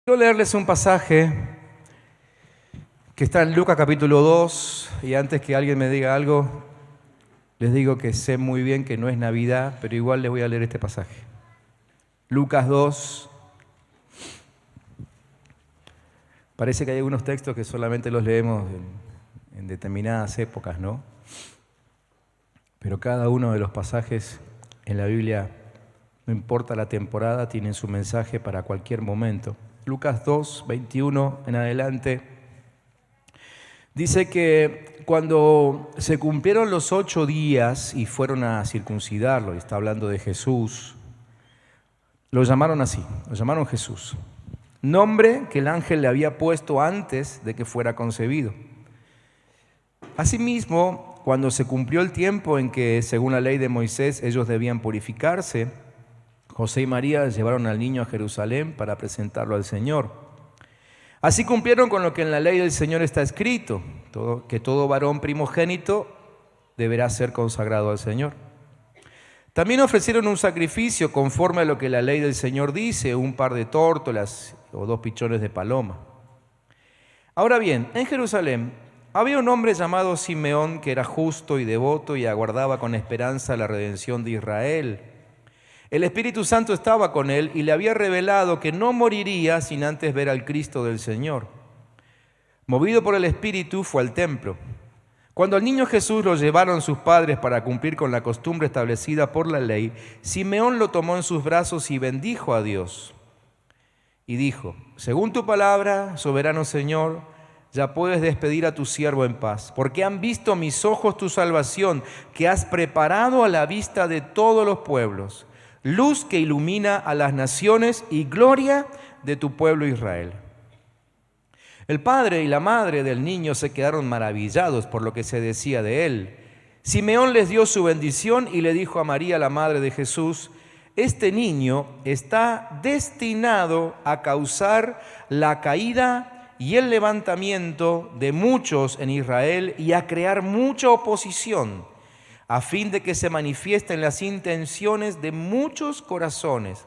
Quiero leerles un pasaje que está en Lucas capítulo 2, y antes que alguien me diga algo, les digo que sé muy bien que no es Navidad, pero igual les voy a leer este pasaje. Lucas 2, parece que hay algunos textos que solamente los leemos en determinadas épocas, ¿no? Pero cada uno de los pasajes en la Biblia, no importa la temporada, tienen su mensaje para cualquier momento. Lucas 2, 21 en adelante, dice que cuando se cumplieron los 8 días y fueron a circuncidarlo, y está hablando de Jesús, lo llamaron así, lo llamaron Jesús, nombre que el ángel le había puesto antes de que fuera concebido. Asimismo, cuando se cumplió el tiempo en que, según la ley de Moisés, ellos debían purificarse, José y María llevaron al niño a Jerusalén para presentarlo al Señor. Así cumplieron con lo que en la ley del Señor está escrito, que todo varón primogénito deberá ser consagrado al Señor. También ofrecieron un sacrificio conforme a lo que la ley del Señor dice, un par de tórtolas o 2 pichones de paloma. Ahora bien, en Jerusalén había un hombre llamado Simeón que era justo y devoto y aguardaba con esperanza la redención de Israel. El Espíritu Santo estaba con él y le había revelado que no moriría sin antes ver al Cristo del Señor. Movido por el Espíritu, fue al templo. Cuando al niño Jesús lo llevaron sus padres para cumplir con la costumbre establecida por la ley, Simeón lo tomó en sus brazos y bendijo a Dios. Y dijo: según tu palabra, soberano Señor, ya puedes despedir a tu siervo en paz, porque han visto mis ojos tu salvación, que has preparado a la vista de todos los pueblos, luz que ilumina a las naciones y gloria de tu pueblo Israel. El padre y la madre del niño se quedaron maravillados por lo que se decía de él. Simeón les dio su bendición y le dijo a María, la madre de Jesús: este niño está destinado a causar la caída y el levantamiento de muchos en Israel y a crear mucha oposición, a fin de que se manifiesten las intenciones de muchos corazones.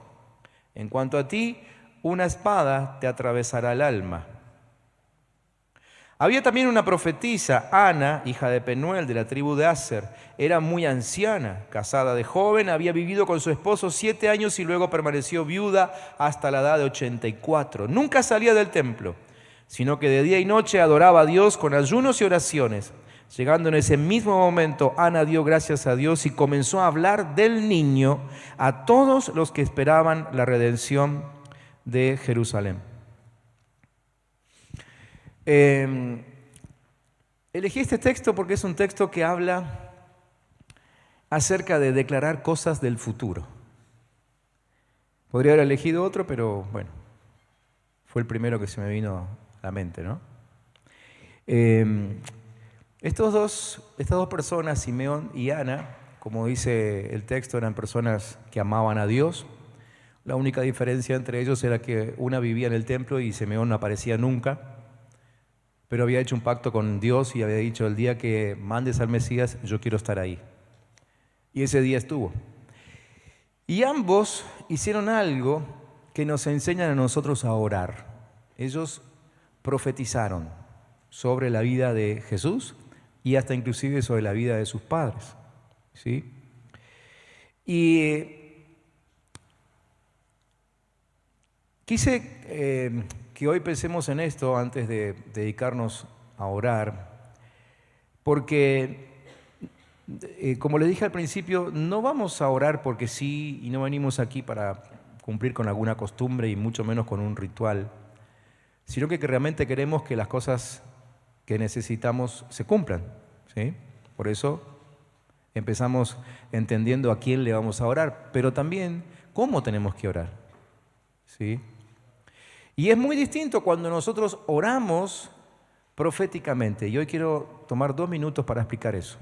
En cuanto a ti, una espada te atravesará el alma. Había también una profetisa, Ana, hija de Penuel, de la tribu de Aser. Era muy anciana, casada de joven, había vivido con su esposo 7 años y luego permaneció viuda hasta la edad de 84. Nunca salía del templo, sino que de día y noche adoraba a Dios con ayunos y oraciones. Llegando en ese mismo momento, Ana dio gracias a Dios y comenzó a hablar del niño a todos los que esperaban la redención de Jerusalén. Elegí este texto porque es un texto que habla acerca de declarar cosas del futuro. Podría haber elegido otro, pero bueno, fue el primero que se me vino a la mente, ¿no? Estas dos personas, Simeón y Ana, como dice el texto, eran personas que amaban a Dios. La única diferencia entre ellos era que una vivía en el templo y Simeón no aparecía nunca, pero había hecho un pacto con Dios y había dicho: el día que mandes al Mesías, yo quiero estar ahí. Y ese día estuvo. Y ambos hicieron algo que nos enseñan a nosotros a orar. Ellos profetizaron sobre la vida de Jesús y hasta inclusive sobre la vida de sus padres, ¿sí? Y quise que hoy pensemos en esto antes de dedicarnos a orar, porque como les dije al principio, no vamos a orar porque sí, y no venimos aquí para cumplir con alguna costumbre y mucho menos con un ritual, sino que realmente queremos que las cosas que necesitamos se cumplan, ¿sí? Por eso empezamos entendiendo a quién le vamos a orar, pero también cómo tenemos que orar, ¿sí? Y es muy distinto cuando nosotros oramos proféticamente, y hoy quiero tomar 2 minutos para explicar eso.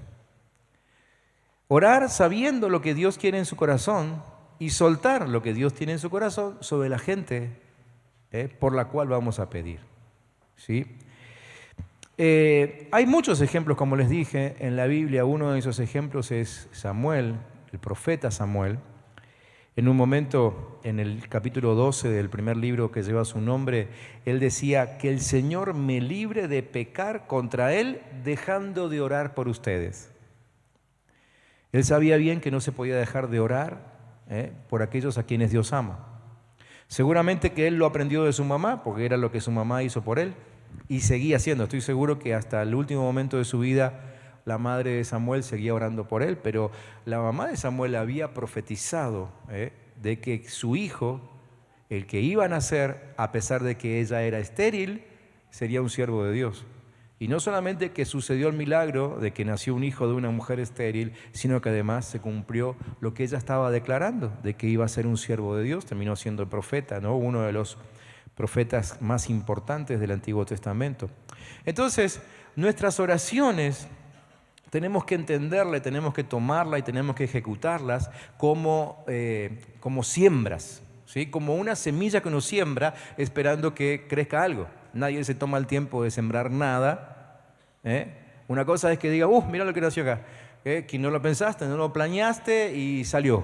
Orar sabiendo lo que Dios quiere en su corazón y soltar lo que Dios tiene en su corazón sobre la gente por la cual vamos a pedir, ¿sí? Hay muchos ejemplos, como les dije, en la Biblia. Uno de esos ejemplos es Samuel, el profeta Samuel. En un momento, en el capítulo 12 del primer libro que lleva su nombre, él decía: que el Señor me libre de pecar contra Él dejando de orar por ustedes. Él sabía bien que no se podía dejar de orar por aquellos a quienes Dios ama. Seguramente que él lo aprendió de su mamá, porque era lo que su mamá hizo por él, y seguía haciendo. Estoy seguro que hasta el último momento de su vida la madre de Samuel seguía orando por él, pero la mamá de Samuel había profetizado de que su hijo, el que iba a nacer, a pesar de que ella era estéril, sería un siervo de Dios. Y no solamente que sucedió el milagro de que nació un hijo de una mujer estéril, sino que además se cumplió lo que ella estaba declarando, de que iba a ser un siervo de Dios. Terminó siendo el profeta, ¿no? Uno de los profetas más importantes del Antiguo Testamento. Entonces, nuestras oraciones tenemos que entenderla, tenemos que tomarla y tenemos que ejecutarlas como siembras, ¿sí? Como una semilla que uno siembra esperando que crezca algo. Nadie se toma el tiempo de sembrar nada. Una cosa es que diga: mira lo que nació acá. Que no lo pensaste, no lo planeaste y salió.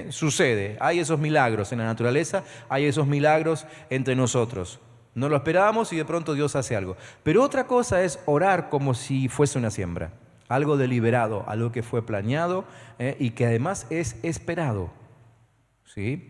Sucede. Hay esos milagros en la naturaleza, hay esos milagros entre nosotros. No lo esperábamos y de pronto Dios hace algo. Pero otra cosa es orar como si fuese una siembra. Algo deliberado, algo que fue planeado y que además es esperado. ¿Sí?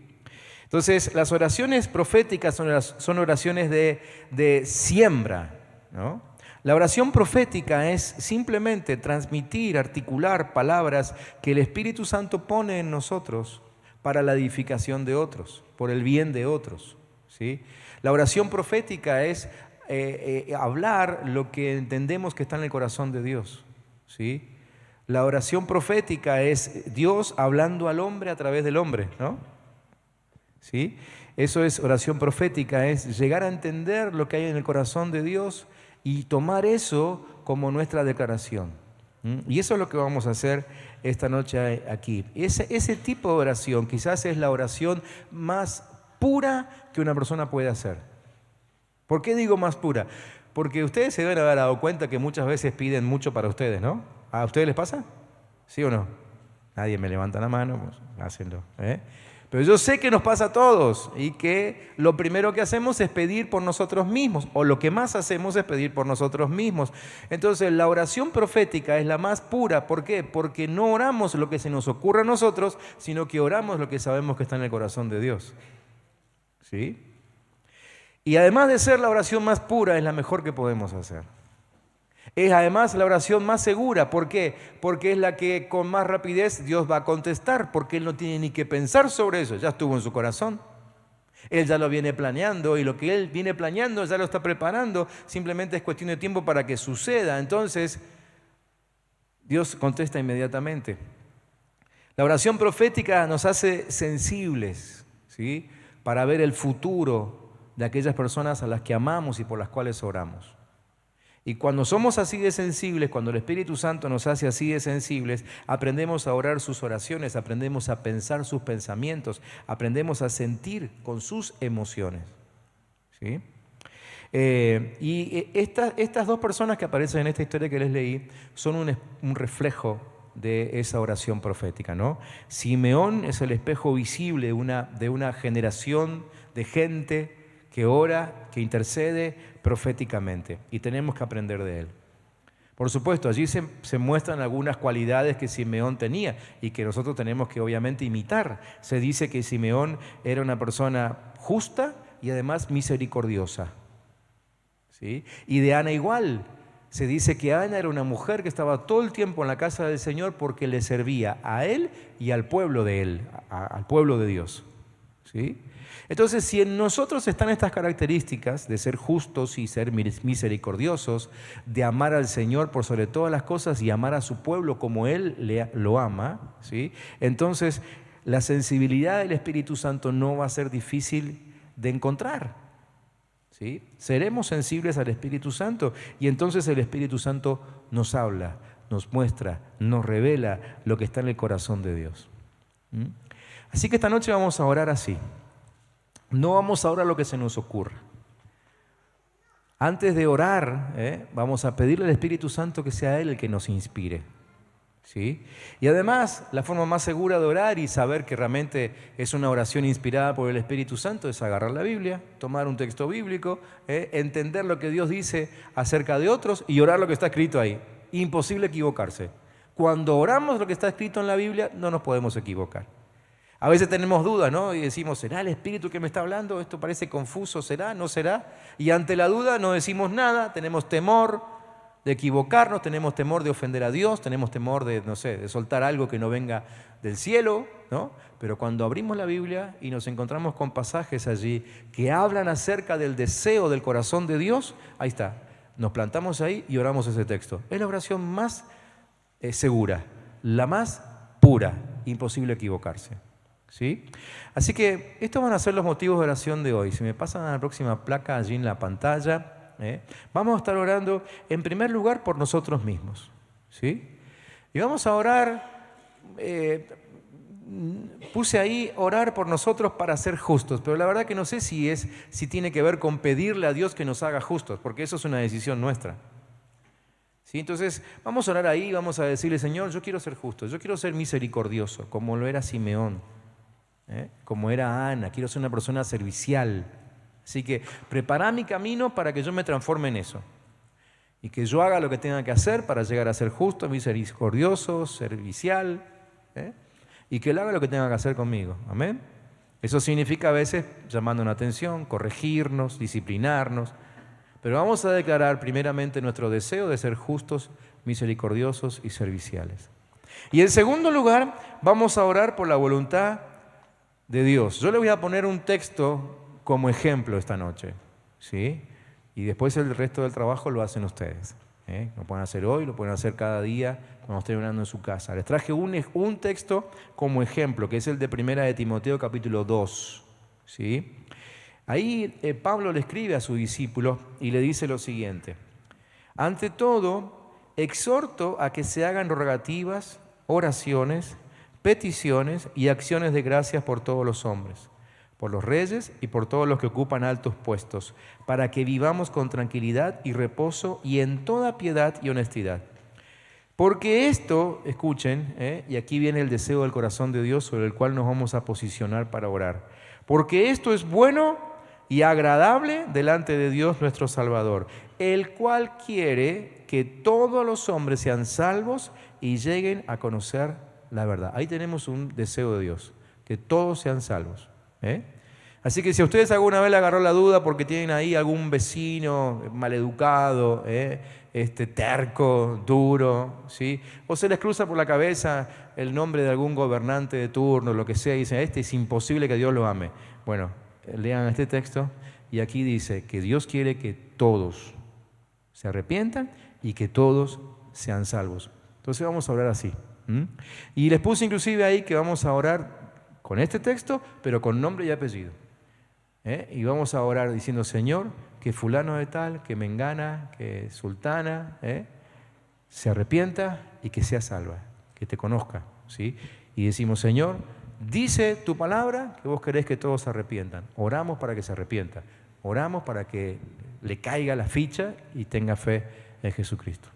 Entonces, las oraciones proféticas son oraciones de siembra, ¿no? La oración profética es simplemente transmitir, articular palabras que el Espíritu Santo pone en nosotros para la edificación de otros, por el bien de otros, ¿sí? La oración profética es hablar lo que entendemos que está en el corazón de Dios, ¿sí? La oración profética es Dios hablando al hombre a través del hombre, ¿no? ¿Sí? Eso es oración profética, es llegar a entender lo que hay en el corazón de Dios y tomar eso como nuestra declaración. Y eso es lo que vamos a hacer esta noche aquí. Ese tipo de oración quizás es la oración más pura que una persona puede hacer. ¿Por qué digo más pura? Porque ustedes se deben haber dado cuenta que muchas veces piden mucho para ustedes, ¿no? ¿A ustedes les pasa? ¿Sí o no? Nadie me levanta la mano, pues hácenlo, Pero yo sé que nos pasa a todos y que lo primero que hacemos es pedir por nosotros mismos, o lo que más hacemos es pedir por nosotros mismos. Entonces, la oración profética es la más pura. ¿Por qué? Porque no oramos lo que se nos ocurre a nosotros, sino que oramos lo que sabemos que está en el corazón de Dios. ¿Sí? Y además de ser la oración más pura, es la mejor que podemos hacer. Es además la oración más segura. ¿Por qué? Porque es la que con más rapidez Dios va a contestar, porque Él no tiene ni que pensar sobre eso, ya estuvo en su corazón. Él ya lo viene planeando y lo que Él viene planeando ya lo está preparando, simplemente es cuestión de tiempo para que suceda. Entonces, Dios contesta inmediatamente. La oración profética nos hace sensibles, ¿sí? Para ver el futuro de aquellas personas a las que amamos y por las cuales oramos. Y cuando somos así de sensibles, cuando el Espíritu Santo nos hace así de sensibles, aprendemos a orar sus oraciones, aprendemos a pensar sus pensamientos, aprendemos a sentir con sus emociones. ¿Sí? Y estas dos personas que aparecen en esta historia que les leí son un reflejo de esa oración profética, ¿no? Simeón es el espejo visible de una generación de gente que ora, que intercede proféticamente, y tenemos que aprender de él. Por supuesto, allí se muestran algunas cualidades que Simeón tenía y que nosotros tenemos que obviamente imitar. Se dice que Simeón era una persona justa y además misericordiosa, ¿sí? Y de Ana igual. Se dice que Ana era una mujer que estaba todo el tiempo en la casa del Señor porque le servía a él y al pueblo de él, al pueblo de Dios, ¿sí? Entonces, si en nosotros están estas características de ser justos y ser misericordiosos, de amar al Señor por sobre todas las cosas y amar a su pueblo como Él lo ama, ¿sí? Entonces la sensibilidad del Espíritu Santo no va a ser difícil de encontrar, ¿sí? Seremos sensibles al Espíritu Santo y entonces el Espíritu Santo nos habla, nos muestra, nos revela lo que está en el corazón de Dios. Así que esta noche vamos a orar así. No vamos a orar lo que se nos ocurra. Antes de orar, vamos a pedirle al Espíritu Santo que sea Él el que nos inspire. ¿sí? Y además, la forma más segura de orar y saber que realmente es una oración inspirada por el Espíritu Santo es agarrar la Biblia, tomar un texto bíblico, entender lo que Dios dice acerca de otros y orar lo que está escrito ahí. Imposible equivocarse. Cuando oramos lo que está escrito en la Biblia, no nos podemos equivocar. A veces tenemos dudas, ¿no? Y decimos, ¿será el Espíritu que me está hablando? Esto parece confuso, ¿será? ¿No será? Y ante la duda no decimos nada, tenemos temor de equivocarnos, tenemos temor de ofender a Dios, tenemos temor de, no sé, de soltar algo que no venga del cielo, ¿no? Pero cuando abrimos la Biblia y nos encontramos con pasajes allí que hablan acerca del deseo del corazón de Dios, ahí está, nos plantamos ahí y oramos ese texto. Es la oración más segura, la más pura, imposible equivocarse, ¿sí? Así que estos van a ser los motivos de oración de hoy. Si me pasan a la próxima placa allí en la pantalla, vamos a estar orando en primer lugar por nosotros mismos, ¿sí? Y vamos a orar, puse ahí orar por nosotros para ser justos, pero la verdad que no sé si tiene que ver con pedirle a Dios que nos haga justos, porque eso es una decisión nuestra. ¿Sí? Entonces vamos a orar ahí, vamos a decirle, Señor, yo quiero ser justo, yo quiero ser misericordioso, como lo era Simeón, como era Ana, quiero ser una persona servicial. Así que prepara mi camino para que yo me transforme en eso y que yo haga lo que tenga que hacer para llegar a ser justo, misericordioso, servicial, y que Él haga lo que tenga que hacer conmigo. Amén. Eso significa a veces llamando la atención, corregirnos, disciplinarnos. Pero vamos a declarar primeramente nuestro deseo de ser justos, misericordiosos y serviciales. Y en segundo lugar, vamos a orar por la voluntad de Dios. Yo le voy a poner un texto como ejemplo esta noche, ¿sí? Y después el resto del trabajo lo hacen ustedes. Lo pueden hacer hoy, lo pueden hacer cada día cuando estén orando en su casa. Les traje un texto como ejemplo, que es el de 1 de Timoteo capítulo 2, ¿sí? Ahí Pablo le escribe a su discípulo y le dice lo siguiente: ante todo, exhorto a que se hagan rogativas, oraciones, peticiones y acciones de gracias por todos los hombres, por los reyes y por todos los que ocupan altos puestos, para que vivamos con tranquilidad y reposo y en toda piedad y honestidad. Porque esto, escuchen, y aquí viene el deseo del corazón de Dios sobre el cual nos vamos a posicionar para orar. Porque esto es bueno y agradable delante de Dios nuestro Salvador, el cual quiere que todos los hombres sean salvos y lleguen a conocer la verdad. Ahí tenemos un deseo de Dios, que todos sean salvos. Así que si a ustedes alguna vez le agarró la duda porque tienen ahí algún vecino maleducado, terco, duro, ¿sí? O se les cruza por la cabeza el nombre de algún gobernante de turno, lo que sea, y dicen, es imposible que Dios lo ame. Bueno, lean este texto y aquí dice que Dios quiere que todos se arrepientan y que todos sean salvos. Entonces vamos a orar así. Y les puse inclusive ahí que vamos a orar con este texto, pero con nombre y apellido. Y vamos a orar diciendo, Señor, que fulano de tal, que mengana, que sultana, se arrepienta y que sea salva, que te conozca, ¿sí? Y decimos, Señor, dice tu palabra que vos querés que todos se arrepientan. Oramos para que se arrepienta. Oramos para que le caiga la ficha y tenga fe en Jesucristo.